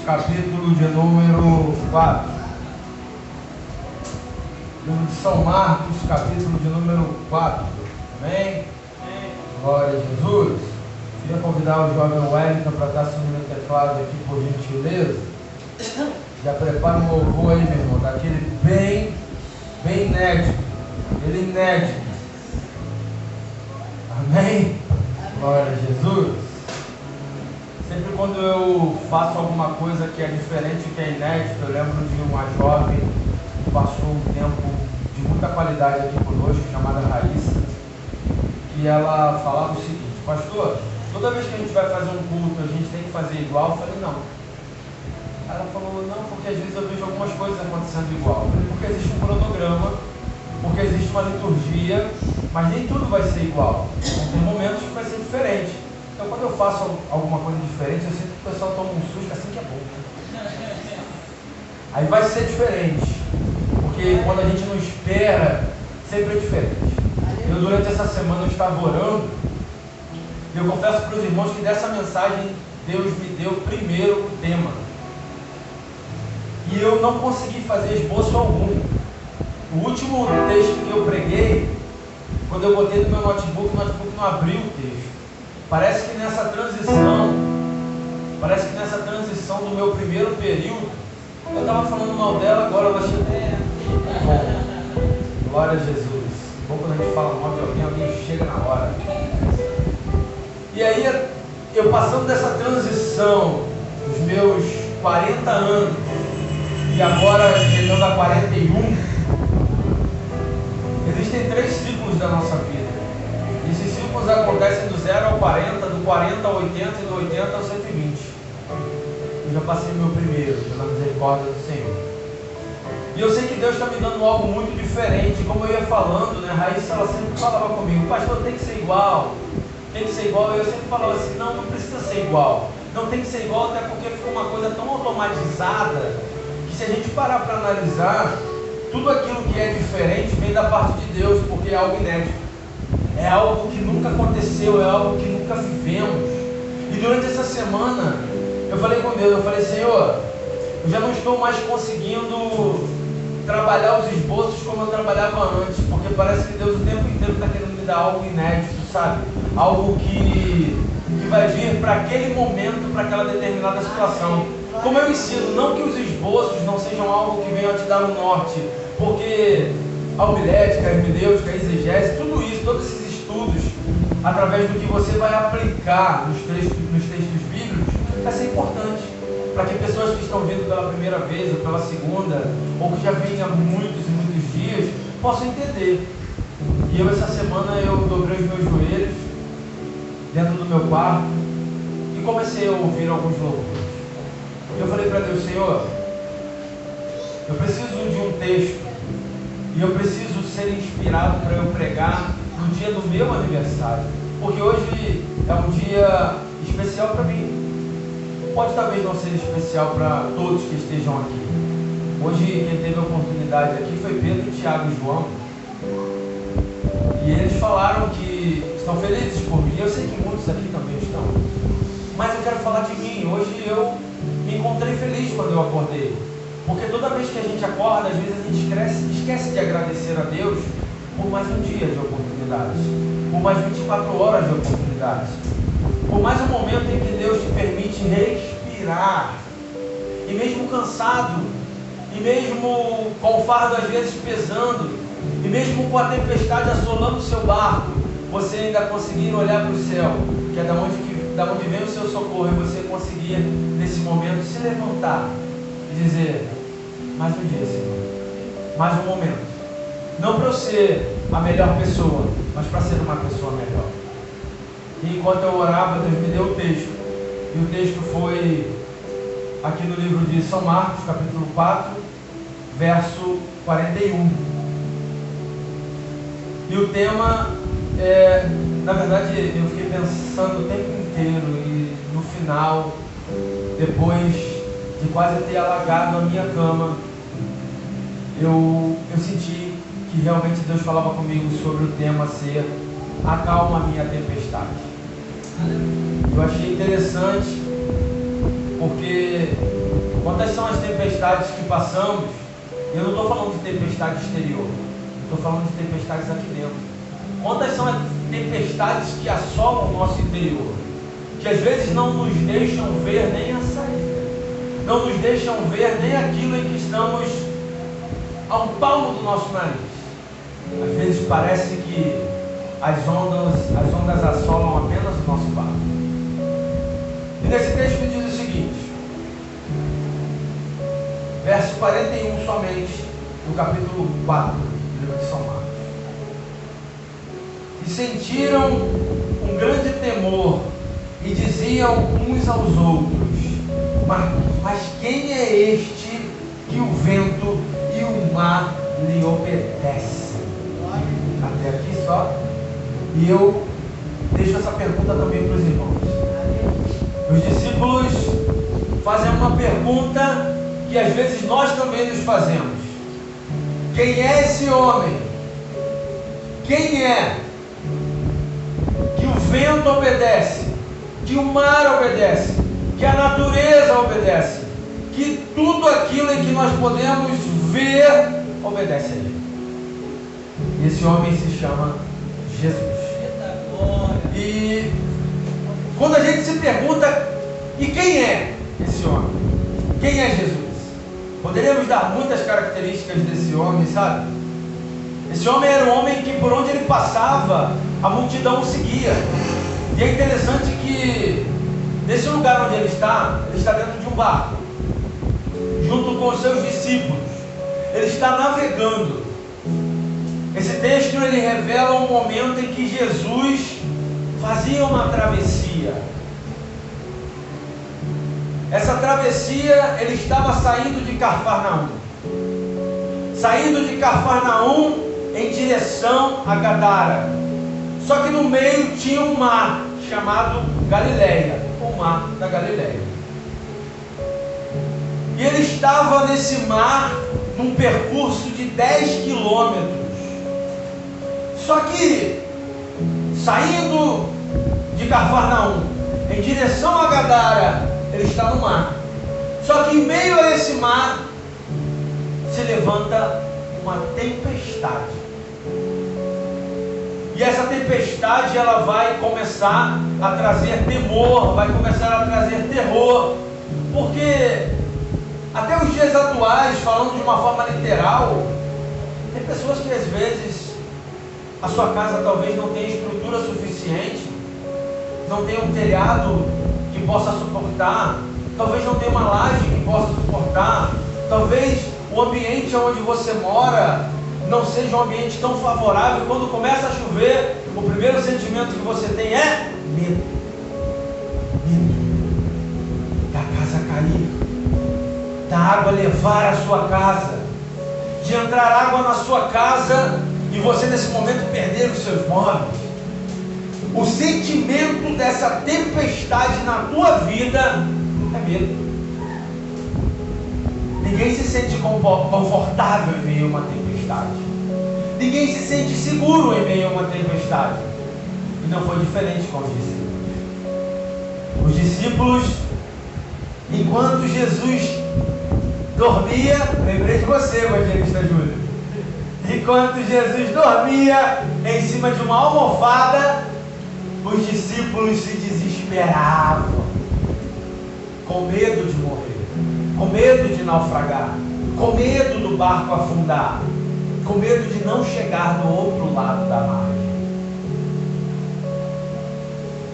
capítulo de número 4. Livro de São Marcos, capítulo de número 4. Amém? Glória a Jesus. Queria convidar o jovem Wellington para estar assumindo o teclado aqui, por gentileza. Já prepara um louvor aí, meu irmão, daquele bem inédito. Ele inédito. Amém? Glória a Jesus. Sempre quando eu faço alguma coisa que é diferente, que é inédito, eu lembro de uma jovem que passou um tempo de muita qualidade aqui conosco, chamada Raíssa, que ela falava o seguinte: pastor, toda vez que a gente vai fazer um culto, a gente tem que fazer igual? Eu falei, não. Ela falou, não, porque às vezes eu vejo algumas coisas acontecendo igual. Eu falei, porque existe um cronograma, porque existe uma liturgia, mas nem tudo vai ser igual. Então, tem momentos que vai ser diferente. Então, quando eu faço alguma coisa diferente, eu sinto que o pessoal toma um susto assim que é bom. Aí vai ser diferente, porque quando a gente não espera, sempre é diferente. Eu, durante essa semana, eu estava orando, e eu confesso para os irmãos que dessa mensagem, Deus me deu primeiro o tema. E eu não consegui fazer esboço algum. O último texto que eu preguei, quando eu botei no meu notebook, o notebook não abriu o texto. Parece que nessa transição do meu primeiro período, eu estava falando mal dela, agora ela chegou. Bom, glória a Jesus. Bom, quando a gente fala mal de alguém chega na hora. E aí, eu passando dessa transição, dos meus 40 anos, e agora chegando a 41, existem 3 ciclos da nossa vida. Esses ciclos acontecem do 0 ao 40, do 40 ao 80 e do 80 ao 120. Eu já passei meu primeiro, pela misericórdia do Senhor. E eu sei que Deus está me dando algo muito diferente. Como eu ia falando, né, Raíssa, ela sempre falava comigo, pastor, tem que ser igual. Tem que ser igual. E eu sempre falava assim, não precisa ser igual. Não tem que ser igual, até porque ficou uma coisa tão automatizada, que se a gente parar para analisar, tudo aquilo que é diferente vem da parte de Deus, porque é algo inédito. É algo que nunca aconteceu, é algo que nunca vivemos. E durante essa semana, eu falei com Deus, eu falei, Senhor, eu já não estou mais conseguindo trabalhar os esboços como eu trabalhava antes, porque parece que Deus o tempo inteiro está querendo me dar algo inédito, sabe? Algo que vai vir para aquele momento, para aquela determinada situação. Como eu ensino, não que os esboços não sejam algo que venham a te dar um norte, porque a homilética, a hermenêutica, a exegese, tudo isso, todos esses estudos, através do que você vai aplicar nos textos bíblicos, vai ser importante, para que pessoas que estão vindo pela primeira vez, ou pela segunda, ou que já vêm há muitos e muitos dias, possam entender. E eu, essa semana, eu dobrei os meus joelhos dentro do meu quarto e comecei a ouvir alguns louvores. E eu falei para Deus, Senhor, eu preciso de um texto e eu preciso ser inspirado para eu pregar no dia do meu aniversário, porque hoje é um dia especial para mim. Pode talvez não ser especial para todos que estejam aqui. Hoje quem teve a oportunidade aqui foi Pedro, Tiago e João, e eles falaram que estão felizes por mim. Eu sei que muitos aqui também estão, mas eu quero falar de mim. Hoje eu me encontrei feliz quando eu acordei, porque toda vez que a gente acorda, às vezes a gente esquece de agradecer a Deus por mais um dia de oportunidades, por mais 24 horas de oportunidades, por mais um momento em que Deus te permite respirar, e mesmo cansado, e mesmo com o fardo às vezes pesando, e mesmo com a tempestade assolando o seu barco, você ainda conseguir olhar para o céu, que é da onde vem o seu socorro, e você conseguir nesse momento se levantar e dizer, mais um dia, Senhor, mais um momento, não para eu ser a melhor pessoa, mas para ser uma pessoa melhor. E enquanto eu orava, Deus me deu o texto, e o texto foi aqui no livro de São Marcos, capítulo 4, verso 41. E o tema na verdade, eu fiquei pensando o tempo inteiro, e no final, depois de quase ter alagado a minha cama, eu senti que realmente Deus falava comigo sobre o tema ser acalma a minha tempestade. Eu achei interessante, porque tempestades que passamos, eu não estou falando de tempestade exterior, estou falando de tempestades aqui dentro. Quantas são as tempestades que assolam o nosso interior, que às vezes não nos deixam ver nem a saída, não nos deixam ver nem aquilo em que estamos ao palmo do nosso nariz. Às vezes parece que as ondas assolam apenas o nosso barco. E nesse texto diz o seguinte, verso 41 somente, do capítulo 4 do livro de São Marcos. E sentiram um grande temor e diziam uns aos outros, mas quem é este que o vento e o mar lhe obedecem? Até aqui só. E eu deixo essa pergunta também para os irmãos. Os discípulos fazem uma pergunta que às vezes nós também nos fazemos. Quem é esse homem? Quem é que o vento obedece, que o mar obedece, que a natureza obedece, que tudo aquilo em que nós podemos ver obedece a ele? Esse homem se chama Jesus. E quando a gente se pergunta, e quem é esse homem? Quem é Jesus? Poderíamos dar muitas características desse homem, sabe? Esse homem era um homem que por onde ele passava, a multidão o seguia. E é interessante que nesse lugar onde ele está dentro de um barco, junto com os seus discípulos. Ele está navegando. Esse texto ele revela um momento em que Jesus fazia uma travessia. Essa travessia, ele estava saindo de Cafarnaum. Saindo de Cafarnaum em direção a Gadara. Só que no meio tinha um mar chamado Galileia, o mar da Galileia. E ele estava nesse mar num percurso de 10 quilômetros. Só que, saindo de Cafarnaum em direção a Gadara, ele está no mar. Só que em meio a esse mar se levanta uma tempestade. E essa tempestade ela vai começar a trazer temor, vai começar a trazer terror, porque até os dias atuais, falando de uma forma literal, tem pessoas que às vezes a sua casa talvez não tenha estrutura suficiente, não tenha um telhado que possa suportar, talvez não tenha uma laje que possa suportar, talvez o ambiente onde você mora não seja um ambiente tão favorável. Quando começa a chover, o primeiro sentimento que você tem é medo. Medo da casa cair, da água levar a sua casa, de entrar água na sua casa e você nesse momento perder os seus móveis. O sentimento dessa tempestade na tua vida é medo. Ninguém se sente confortável em meio a uma tempestade. Ninguém se sente seguro em meio a uma tempestade. E não foi diferente com os discípulos. Os discípulos, enquanto Jesus dormia, lembrei de você, evangelista Júlio. Enquanto Jesus dormia em cima de uma almofada, os discípulos se desesperavam, com medo de morrer, com medo de naufragar, com medo do barco afundar, com medo de não chegar no outro lado da margem.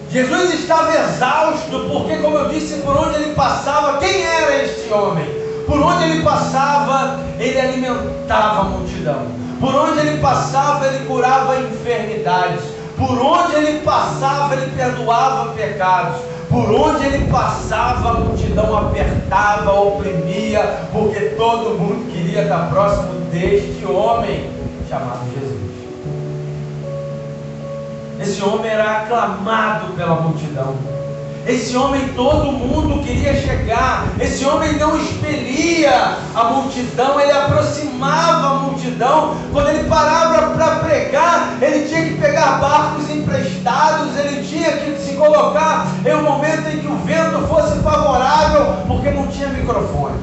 Jesus estava exausto, porque, como eu disse, por onde ele passava, quem era este homem? Por onde ele passava, ele alimentava a multidão. Por onde ele passava, ele curava enfermidades. Por onde ele passava, ele perdoava pecados. Por onde ele passava, a multidão apertava, oprimia, porque todo mundo queria estar próximo deste homem chamado Jesus. Esse homem era aclamado pela multidão. Esse homem todo mundo queria chegar. Esse homem não expelia a multidão, ele aproximava a multidão. Quando ele parava para pregar, ele tinha que pegar barcos emprestados, ele tinha que se colocar em um momento em que o vento fosse favorável, porque não tinha microfone.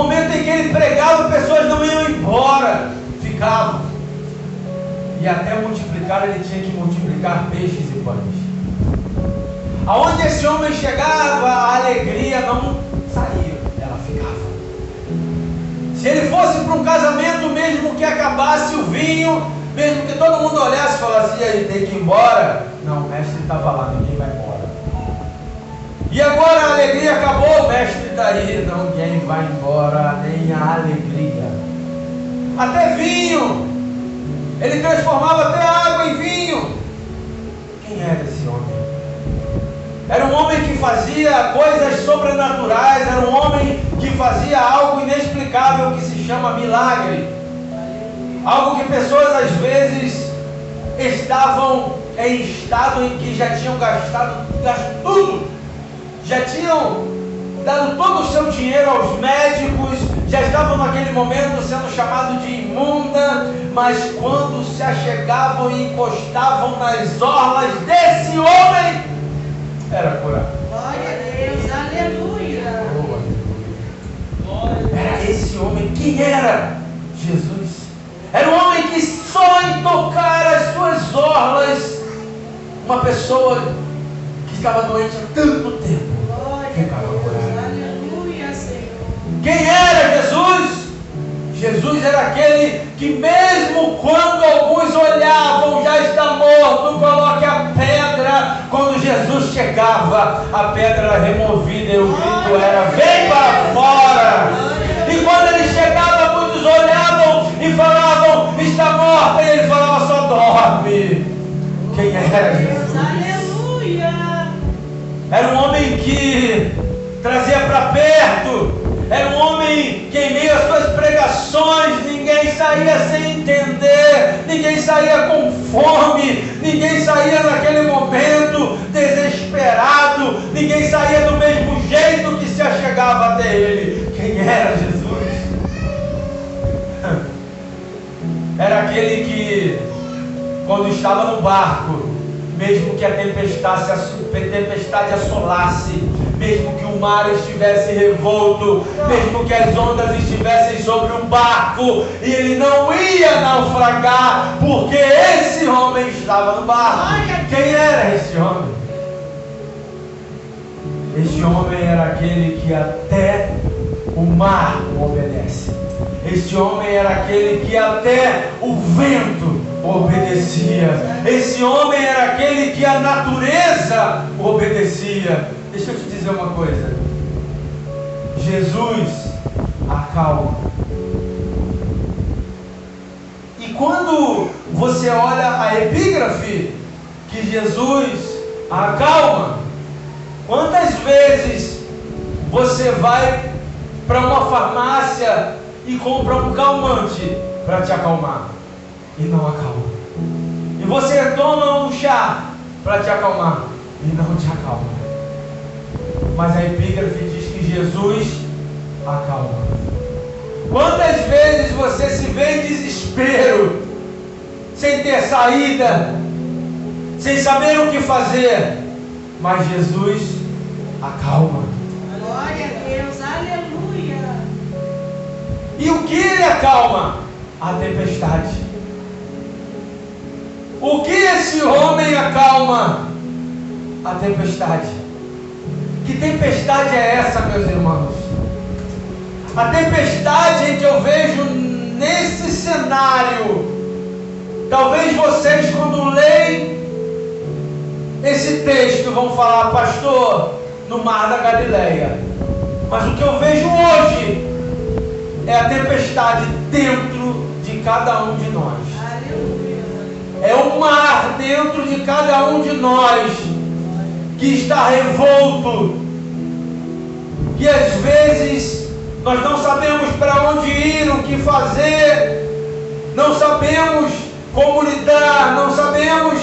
momento em que ele pregava, pessoas não iam embora, ficavam. E até multiplicar, ele tinha que multiplicar peixes e pães. Aonde esse homem chegava, a alegria não saía, ela ficava. Se ele fosse para um casamento, mesmo que acabasse o vinho, mesmo que todo mundo olhasse e falasse, e aí, tem que ir embora? Não, o mestre estava lá, ninguém vai embora. E agora a alegria acabou, o mestre está aí, ninguém vai embora, nem a alegria. Até vinho, ele transformava até água em vinho. Quem era esse homem? Era um homem que fazia coisas sobrenaturais, era um homem que fazia algo inexplicável que se chama milagre. Algo que pessoas às vezes estavam em estado em que já tinham gasto tudo, já tinham dado todo o seu dinheiro aos médicos, já estavam naquele momento sendo chamados de imunda, mas quando se achegavam e encostavam nas orlas desse homem, era curado. Glória a Deus, aleluia. Era esse homem. Quem era? Jesus. Era um homem que só em tocar as suas orlas, uma pessoa que estava doente há tanto tempo, ficava curada. Aleluia, Senhor. Quem era Jesus? Jesus era aquele que mesmo quando alguns olhavam, já está morto, coloque a pedra. Quando Jesus chegava, a pedra era removida e o grito era, vem para fora. E quando ele chegava, muitos olhavam e falavam, está morta, e ele falava, só dorme. Quem era Jesus? Aleluia. Era um homem que trazia para perto. Era um homem que em meio às suas pregações ninguém saía sem entender, ninguém saía com fome, ninguém saía naquele momento desesperado, ninguém saía do mesmo jeito que se achegava até ele. Quem era Jesus? Era aquele que, quando estava no barco, mesmo que a tempestade assolasse, mesmo que o mar estivesse revolto, mesmo que as ondas estivessem sobre um barco, e ele não ia naufragar, porque esse homem estava no barco. Quem era esse homem? Este homem era aquele que até o mar obedece. Este homem era aquele que até o vento obedecia. Esse homem era aquele que a natureza obedecia. Deixa eu te dizer uma coisa. Jesus acalma. E quando você olha a epígrafe que Jesus acalma, quantas vezes você vai para uma farmácia e compra um calmante para te acalmar e não acalma? E você toma um chá para te acalmar e não te acalma. Mas a epígrafe diz que Jesus acalma. Quantas vezes você se vê em desespero, sem ter saída, sem saber o que fazer, mas Jesus acalma. Glória a Deus, aleluia. E o que ele acalma? A tempestade. O que esse homem acalma? A tempestade. Que tempestade é essa, meus irmãos? A tempestade em que eu vejo nesse cenário, talvez vocês, quando leem esse texto, vão falar, pastor, no mar da Galileia. Mas o que eu vejo hoje é a tempestade dentro de cada um de nós. Aleluia. É o mar dentro de cada um de nós que está revolto, que às vezes nós não sabemos para onde ir, o que fazer, não sabemos como lidar, não sabemos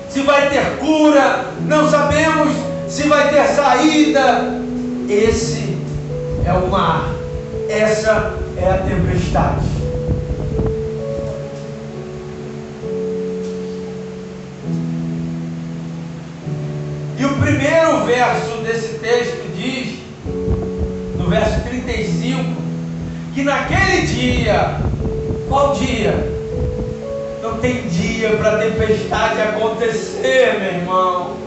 se vai ter cura, não sabemos se vai ter saída. Esse é o mar, essa é a tempestade. E o primeiro verso desse texto diz, no verso 35, que naquele dia, qual dia? Não tem dia para a tempestade acontecer, meu irmão.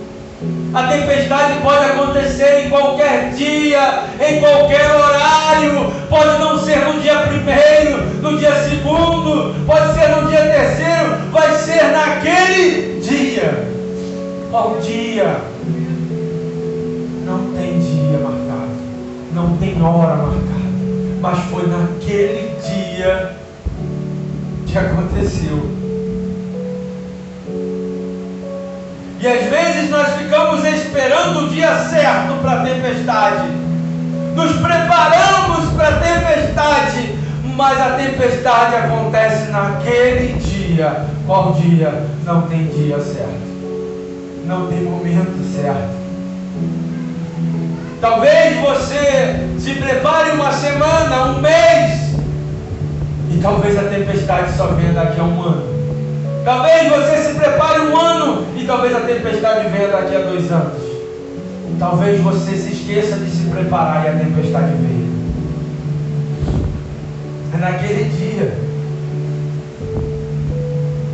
A tempestade pode acontecer em qualquer dia, em qualquer horário. Pode não ser no dia 1º, no dia 2º, pode ser no dia 3º, vai ser naquele dia. Qual dia? Não tem dia marcado, não tem hora marcada, mas foi naquele dia que aconteceu. E às vezes nós ficamos esperando o dia certo para a tempestade, nos preparamos para a tempestade, mas a tempestade acontece naquele dia. Qual dia? Não tem dia certo, não tem momento certo. Talvez você se prepare uma semana, um mês, e talvez a tempestade só venha daqui a um ano. Talvez você se prepare um ano e talvez a tempestade venha daqui a 2 anos. Talvez você se esqueça de se preparar e a tempestade venha. É naquele dia.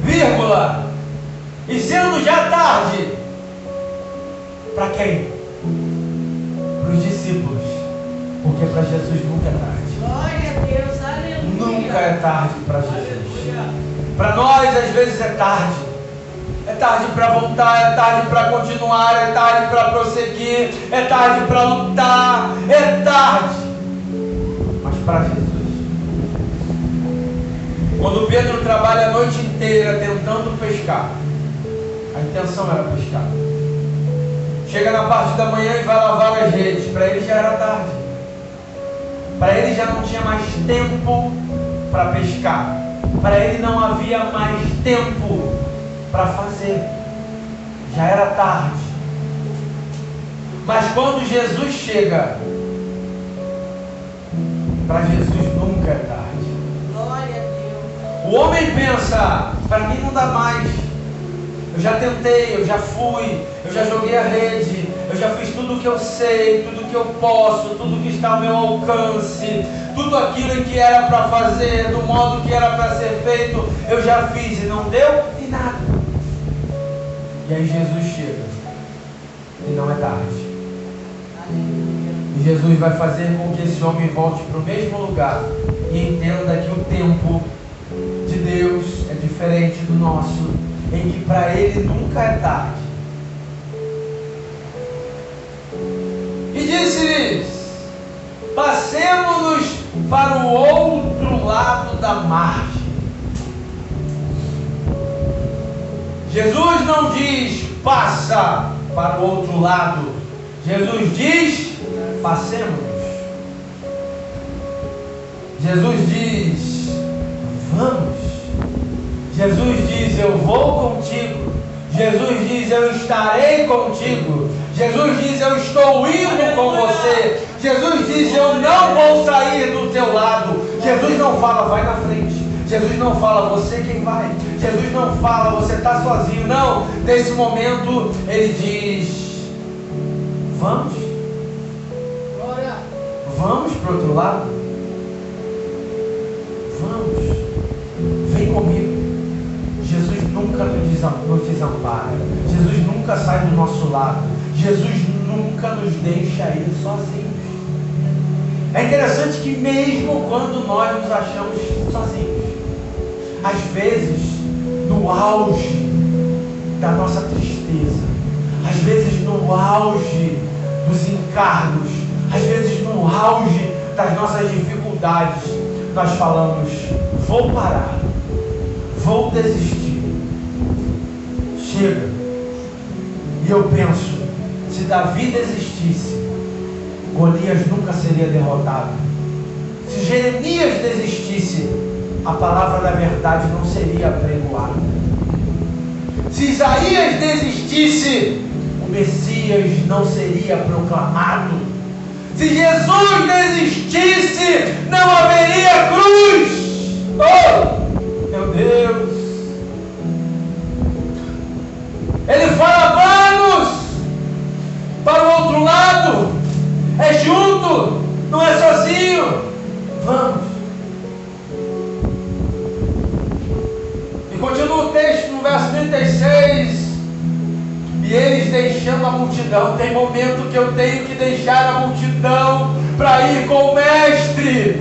Vírgula. E sendo já tarde. Para quem? Para os discípulos. Porque para Jesus nunca é tarde. Glória a Deus, aleluia. Nunca é tarde para Jesus. Para nós, às vezes, é tarde. É tarde para voltar, é tarde para continuar, é tarde para prosseguir, é tarde para lutar, é tarde. Mas para Jesus, quando Pedro trabalha a noite inteira tentando pescar, a intenção era pescar. Chega na parte da manhã e vai lavar as redes. Para ele já era tarde. Para ele já não tinha mais tempo para pescar. Para ele não havia mais tempo para fazer. Já era tarde. Mas quando Jesus chega, para Jesus nunca é tarde. Glória a Deus. O homem pensa, para mim não dá mais. Eu já tentei, eu já fui, eu já joguei a rede, eu já fiz tudo o que eu sei, tudo que eu posso, tudo que está ao meu alcance, tudo aquilo que era para fazer, do modo que era para ser feito, eu já fiz e não deu e nada. E aí Jesus chega e não é tarde. E Jesus vai fazer com que esse homem volte para o mesmo lugar e entenda que o tempo de Deus é diferente do nosso, em que para ele nunca é tarde. E disse-lhes: passemos-nos para o outro lado da margem. Jesus não diz passa para o outro lado. Jesus diz passemos-nos. Jesus diz vamos. Jesus diz eu vou contigo. Jesus diz eu estarei contigo. Jesus diz eu estou indo com você. Jesus diz eu não vou sair do teu lado. Jesus não fala vai na frente. Jesus não fala você quem vai. Jesus não fala você está sozinho. Não, nesse momento ele diz vamos. Vamos para o outro lado. Vamos. Vem comigo. Jesus nunca nos desampara. Jesus nunca sai do nosso lado. Jesus nunca nos deixa ir sozinhos. É interessante que mesmo quando nós nos achamos sozinhos, às vezes no auge da nossa tristeza, às vezes no auge dos encargos, às vezes no auge das nossas dificuldades, nós falamos, vou parar, vou desistir, chega. E eu penso, se Davi desistisse, Golias nunca seria derrotado. Se Jeremias desistisse, a palavra da verdade não seria apregoada. Se Isaías desistisse, o Messias não seria proclamado. Se Jesus desistisse, não haveria cruz. Oh, meu Deus. Ele fala, vamos para o outro lado. É junto. Não é sozinho. Vamos. E continua o texto no verso 36. E eles deixando a multidão. Tem momento que eu tenho que deixar a multidão para ir com o mestre.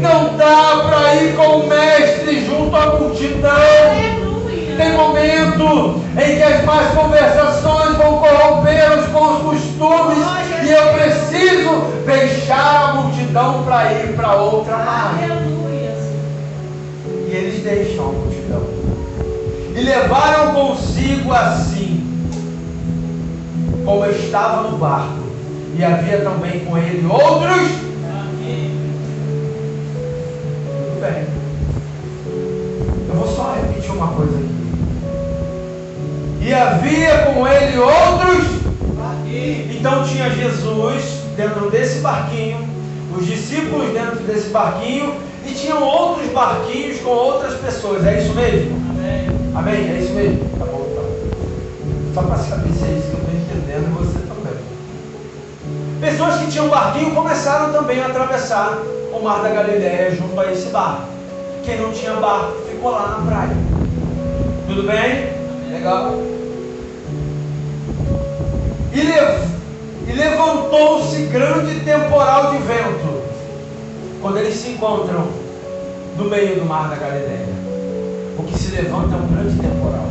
Não dá para ir com o mestre junto à multidão. Tem momento em que as más conversações vão corromper os bons costumes. E eu preciso deixar a multidão para ir para outra margem. E eles deixam a multidão. E levaram consigo assim, como estava no barco, e havia também com ele outros. Tudo bem. Eu vou só repetir uma coisa aqui. E havia com ele outros. Então tinha Jesus dentro desse barquinho, os discípulos dentro desse barquinho, e tinham outros barquinhos com outras pessoas. É isso mesmo? Amém. Amém? É isso mesmo? Tá bom, tá bom. Só para saber se é isso que eu estou entendendo, e você também. Pessoas que tinham barquinho começaram também a atravessar o mar da Galileia junto a esse barco. Quem não tinha barco ficou lá na praia. Tudo bem? Legal. E levantou-se grande temporal de vento quando eles se encontram no meio do mar da Galileia. O que se levanta é um grande temporal.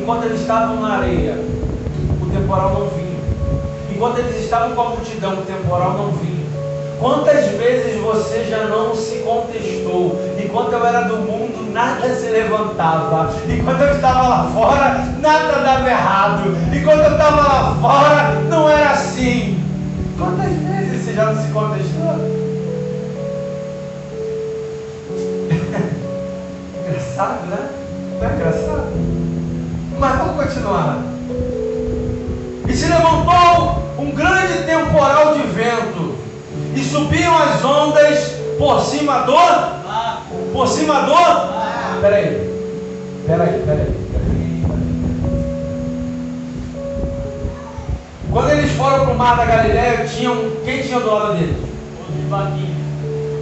Enquanto eles estavam na areia, o temporal não vinha. Enquanto eles estavam com a multidão, o temporal não vinha. Quantas vezes você já não se contestou? Enquanto eu era do mundo, nada se levantava. Enquanto eu estava lá fora, nada dava errado. Enquanto eu estava lá fora, não era assim. Quantas vezes você já não se contestou? Engraçado, né? Não é engraçado? Mas vamos continuar. E se levantou um grande temporal de vento, e subiam as ondas por cima do... Por cima do... Peraí. Quando eles foram para o mar da Galileia, quem tinha do lado deles? Outros barquinhos.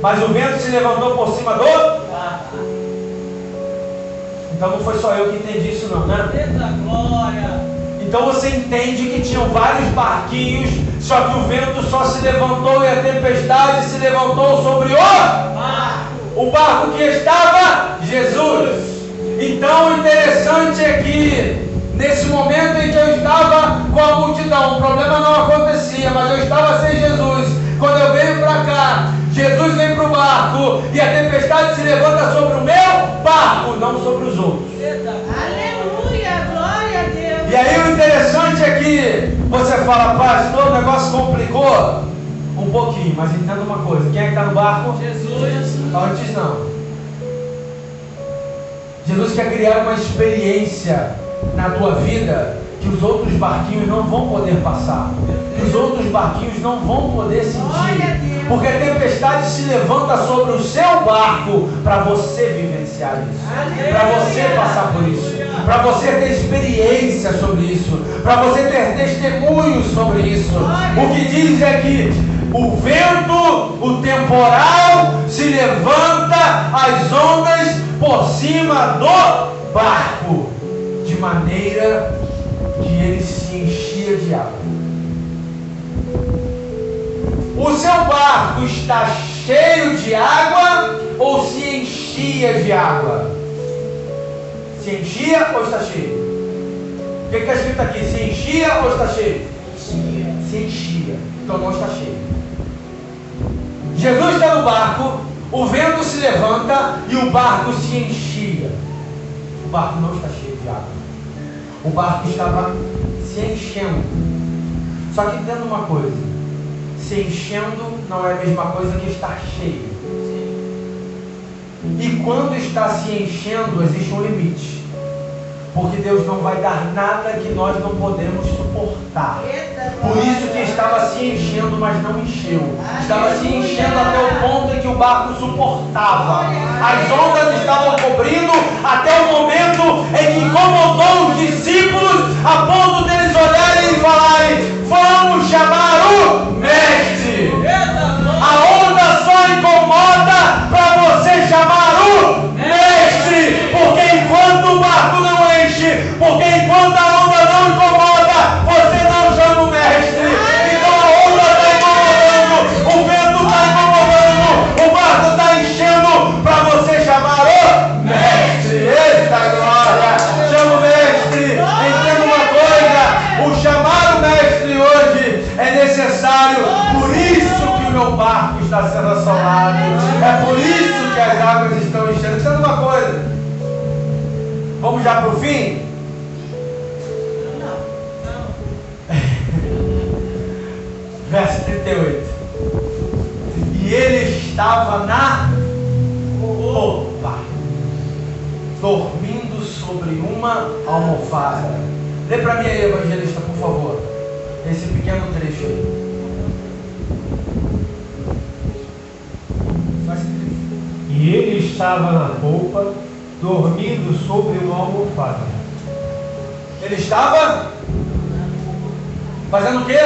Mas o vento se levantou por cima do... Então não foi só eu que entendi isso não, né? Eita glória! Então você entende que tinham vários barquinhos, só que o vento só se levantou e a tempestade se levantou sobre o barco que estava Jesus. Então o interessante é que nesse momento em que eu estava com a multidão, o problema não acontecia, mas eu estava sem Jesus. Quando eu venho para cá, Jesus vem para o barco e a tempestade se levanta sobre o meu barco, não sobre os outros. Aleluia, glória a Deus. E aí o interessante é que você fala, pastor, o negócio complicou um pouquinho, mas entenda uma coisa, quem é que está no barco? Jesus. Antes não. Jesus quer criar uma experiência na tua vida que os outros barquinhos não vão poder passar, que os outros barquinhos não vão poder sentir, porque a tempestade se levanta sobre o seu barco para você vivenciar isso, para você passar por isso, para você ter experiência sobre isso, para você ter testemunhos sobre isso. O que diz é que o vento, o temporal se levanta, as ondas por cima do barco, de maneira que ele se enchia de água. O seu barco está cheio de água ou se enchia de água? Se enchia ou está cheio? O que está escrito aqui? Se enchia ou está cheio? Se enchia. Então não está cheio. Jesus está no barco, o vento se levanta e o barco se enchia. O barco não está cheio de água. O barco estava se enchendo. Só que entenda uma coisa: se enchendo não é a mesma coisa que estar cheio. E quando está se enchendo, existe um limite. Porque Deus não vai dar nada que nós não podemos suportar. Por isso que estava se enchendo, mas não encheu. Estava se enchendo até o ponto em que o barco suportava. As ondas estavam cobrindo até o momento em que incomodou os discípulos, a ponto deles olharem e falarem: vamos chamar o mestre. A está sendo assolado. É por isso que as águas estão enchendo. Sabe uma coisa? Vamos já para o fim? Verso 38. E ele estava na popa, dormindo sobre uma almofada. Lê para mim aí, evangelista, por favor, esse pequeno trecho aí. E ele estava na polpa, dormindo sobre uma almofada. Ele estava fazendo o quê?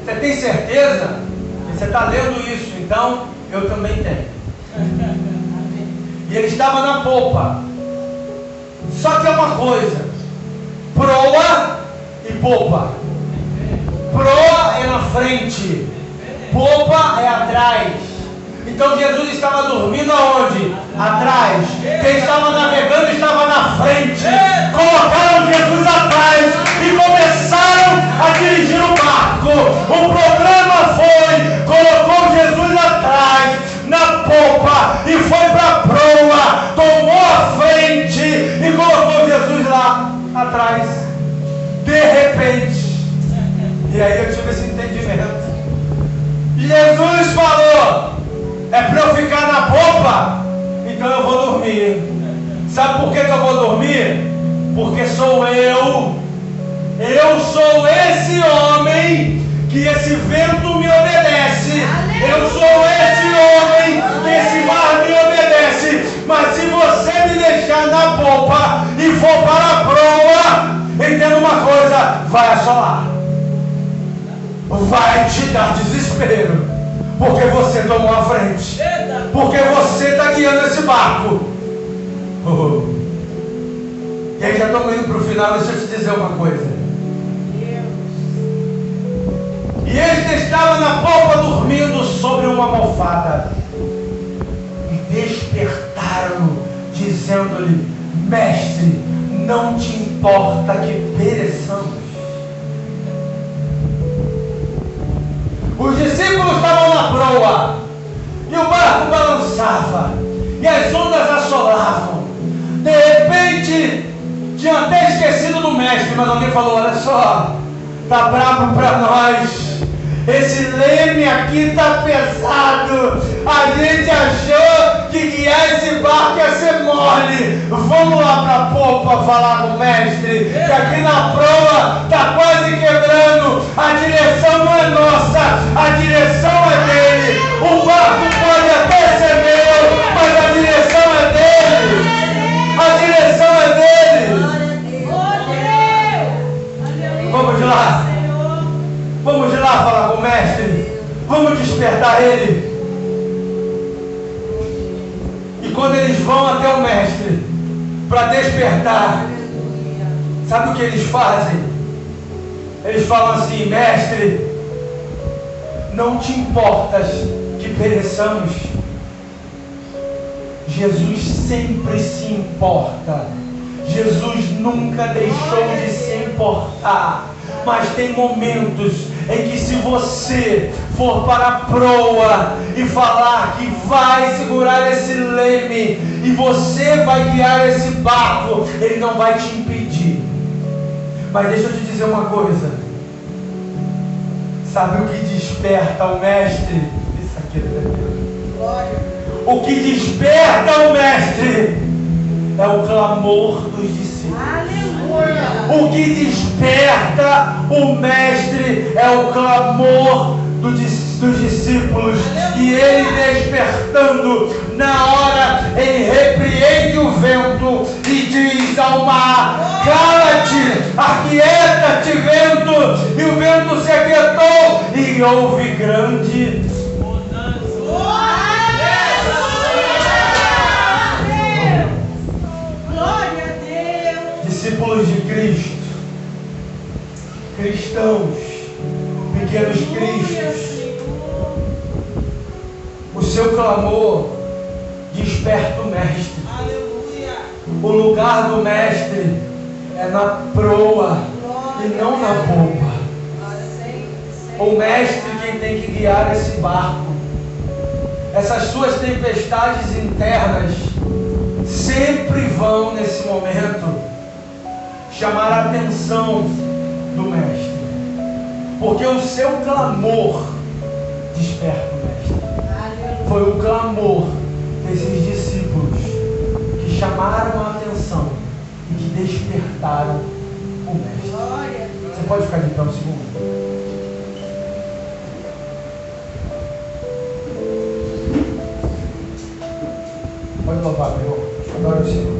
Você tem certeza que você está lendo isso? Então eu também tenho. E ele estava na polpa. Só que é uma coisa: proa e popa. Proa é na frente, popa é atrás. Então Jesus estava dormindo aonde? Atrás. Quem estava navegando estava na frente. Colocaram Jesus atrás e começaram a dirigir o barco. O problema foi: colocou Jesus atrás, na popa, e foi para a proa, tomou a frente e colocou Jesus lá atrás. De repente, e aí eu tive esse entendimento. Jesus falou: é para eu ficar na popa? Então eu vou dormir. Sabe por que eu vou dormir? Porque sou eu. Eu sou esse homem que esse vento me obedece. Eu sou esse homem que esse mar me obedece. Mas se você me deixar na popa e for para a proa, entenda uma coisa: vai assolar. Vai te dar desespero. Porque você tomou a frente. Porque você está guiando esse barco. E aí já estamos indo para o final. Deixa eu te dizer uma coisa. E este estava na popa dormindo sobre uma almofada. E despertaram, dizendo-lhe: Mestre, não te importa que pereçamos? Os discípulos estavam na proa, e o barco balançava, e as ondas assolavam. De repente, tinha até esquecido do mestre, mas alguém falou: olha só, tá brabo para nós. Esse leme aqui está pesado. A gente achou que guiar esse barco ia ser mole. Vamos lá para a popa falar com o mestre, que aqui na proa está quase quebrando. A direção não é nossa, a direção é dele. O barco pode até ser meu, mas a direção é dele. A direção é dele. Vamos lá. Vamos lá falar com o mestre. Vamos despertar ele. E quando eles vão até o mestre para despertar, sabe o que eles fazem? Eles falam assim: mestre, não te importas que pereçamos? Jesus sempre se importa. Jesus nunca deixou de se importar. Mas tem momentos em que, se você for para a proa e falar que vai segurar esse leme e você vai guiar esse barco, ele não vai te impedir. Mas deixa eu te dizer uma coisa: sabe o que desperta o mestre? Isso aqui é o que desperta o mestre é o clamor dos discípulos. Aleluia. O que desperta o mestre é o clamor dos discípulos. E ele, despertando, na hora ele repreende o vento e diz ao mar: cala-te, aquieta-te, vento. E o vento se aquietou e houve grande discípulos de Cristo, cristãos, pequenos cristos. O seu clamor desperta o mestre. O lugar do mestre é na proa e não na popa. O mestre quem tem que guiar esse barco. Essas suas tempestades internas sempre vão, nesse momento, chamar a atenção do Mestre. Porque o seu clamor desperta o Mestre. Foi o clamor desses discípulos que chamaram a atenção e que despertaram o Mestre. Você pode ficar de pé um segundo? Pode louvar, meu. Adoro o Senhor.